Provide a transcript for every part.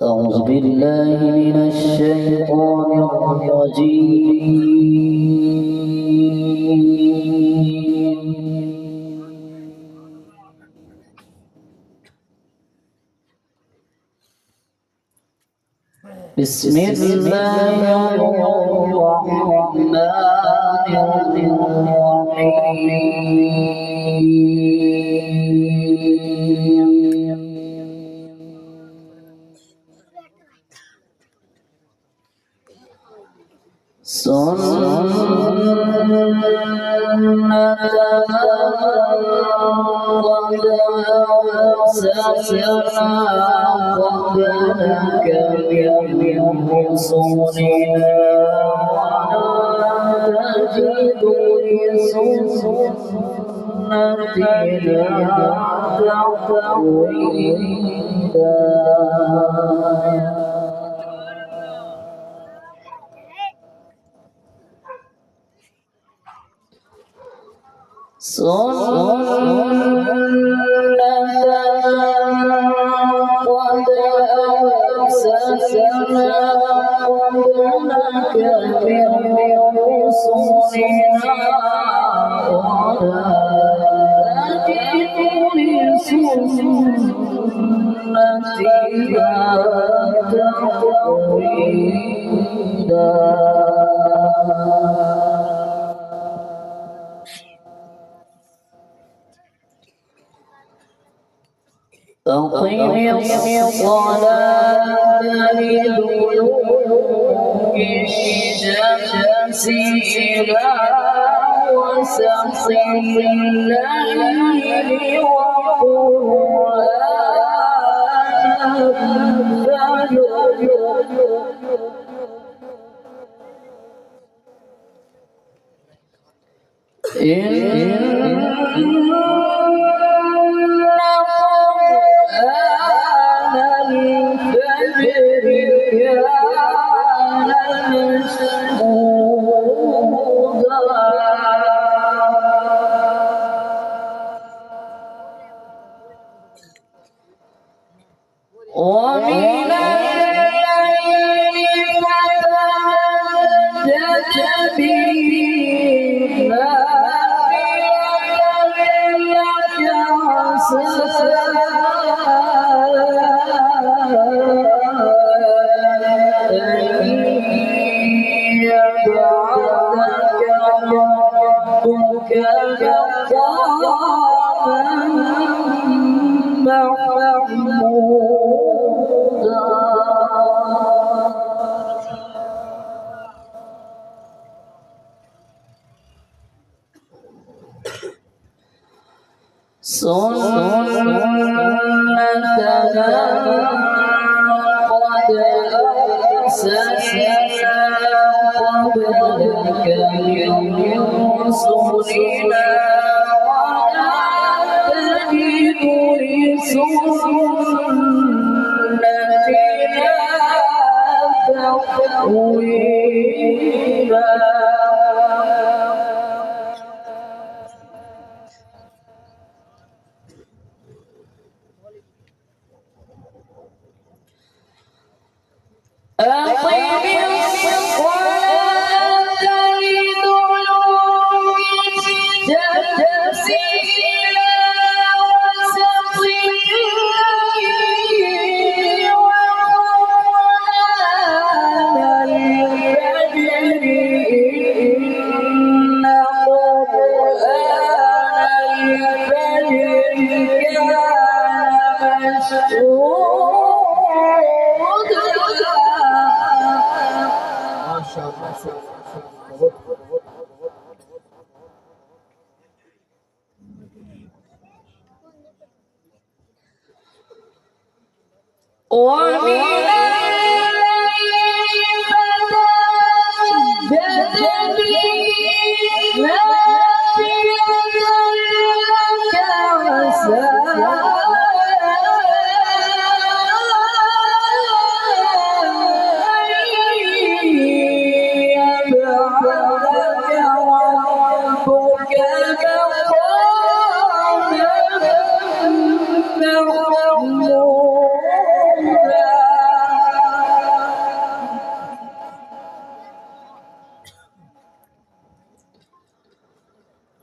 أعوذ بالله من الشيطان الرجيم. بسم الله الرحمن الرحيم. سنة قد أرسلنا قبلك من رسلنا ولا تجد لسنتنا تحويلا. قد أرسلنا قبلك من رسلنا ولا تجد لسنتنا تحويلا. أقم الصلاة لدلوك الشمس إلى غسق الليل وقرآن الفجر ومن الليل فتهجد به نافلة لك عسى أن يبعثك ربك مقاما محمودا. سنة قد أرسلنا قبلك من رسلنا ولا تجد لسنتنا تحويلا. أقم الصلاة لدلوك الشمس إلى غسق الليل وقرآن الفجر إن قرآن الفجر كان مشهودا. ما شاء الله. ومن الليل فتهجد به نافلة لك عسى محمودا.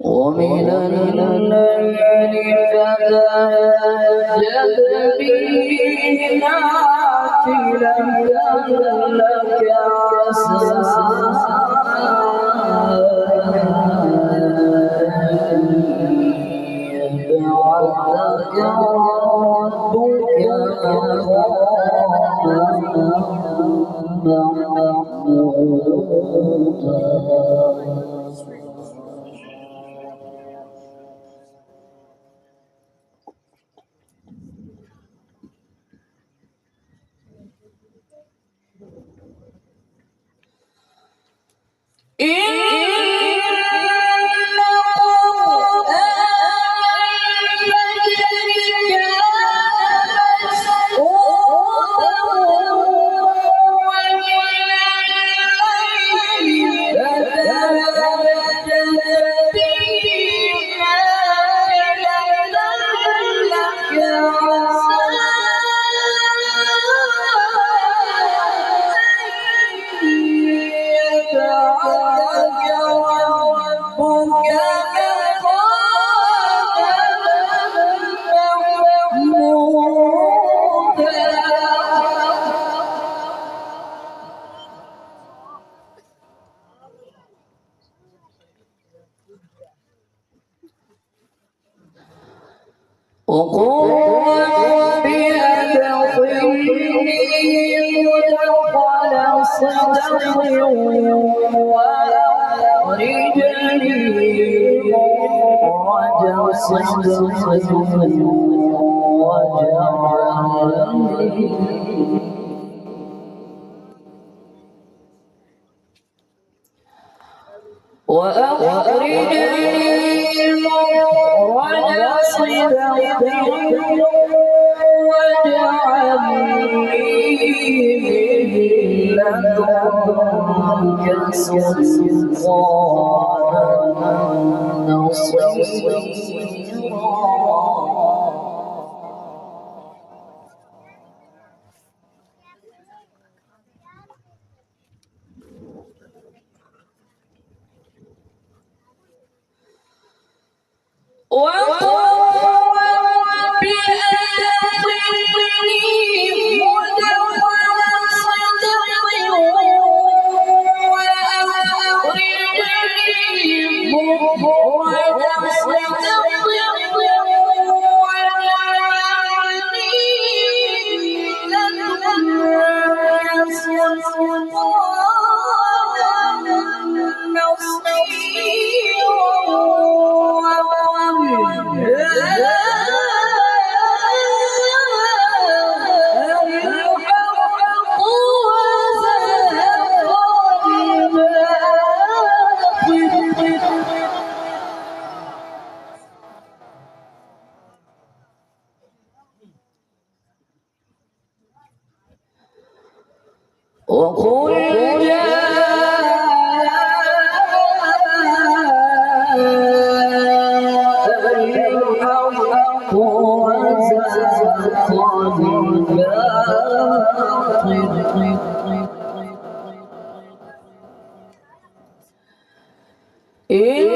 ومن الليل فتهجد به نافلة لك عسى أن يبعثك ربك مقاما محمودا. وقل رب أدخلني مدخل صدق وأخرجني مخرج صدق وأخرجني مخرج صدق واجعلني من لدنك سلطانا نصيرا. وقل رب أدخلني مدخل صدق وأخرجني مخرج صدق واجعلني من لدنك سلطانا نصيرا. وقل الحق وزهق الباطل إن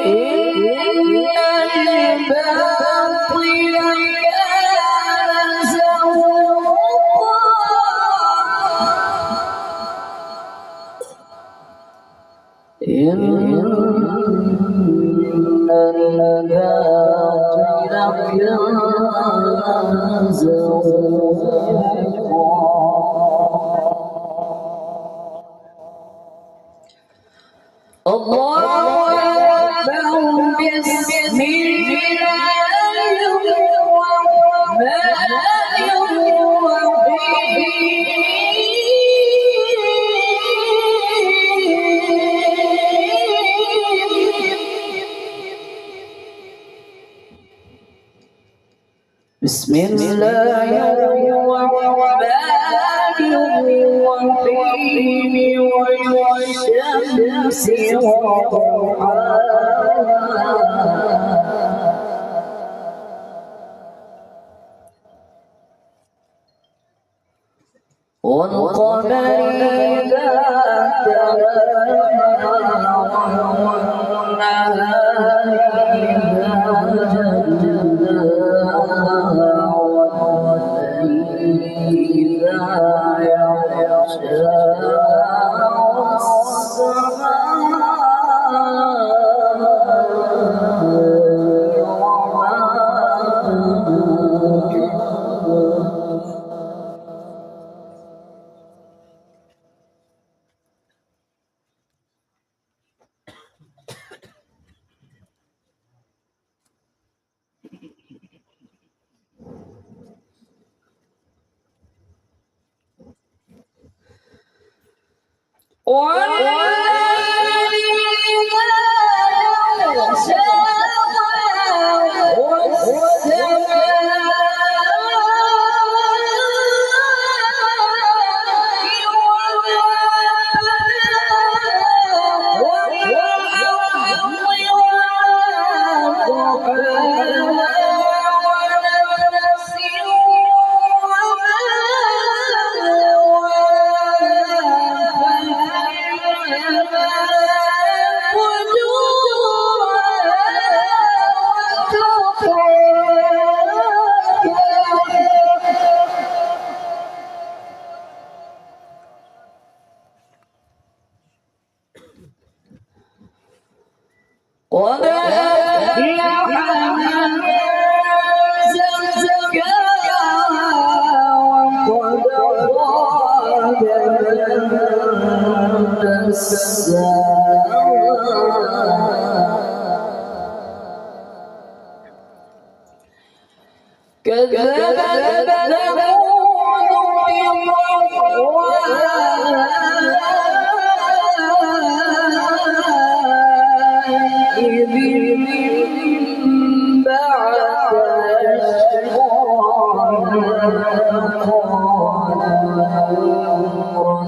الباطل كان زهوقا إن الباطل كان زهوقا. الله أكبر. بسم الله الرحمن الرحيم. بسم الله الرحمن الرحيم والشمس وضحاها والقمر إذا تلاها والنهار قد أفلح من زكاها وقد خاب من دساها كذبت ثمود بطغواها إذ انبعث أشقاها قال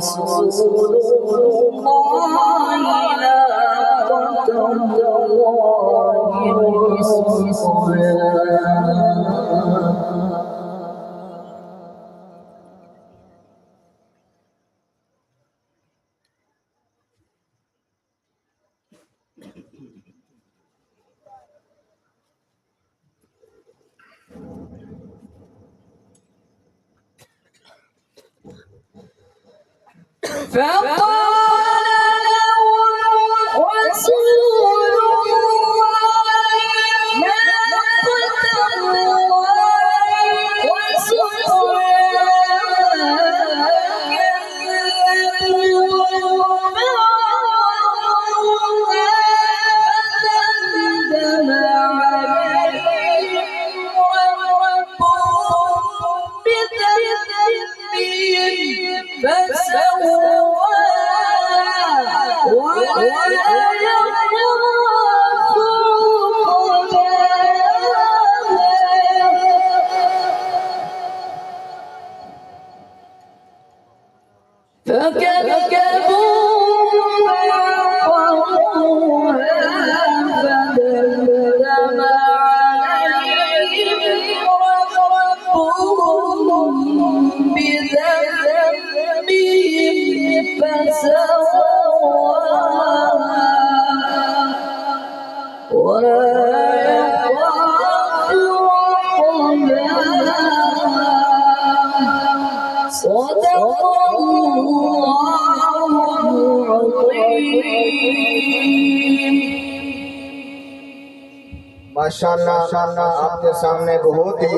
رسول الله ناقة الله وسقياها فقال له رسول الله ناقة الله माशाअल्लाह आपके सामने बहुत ही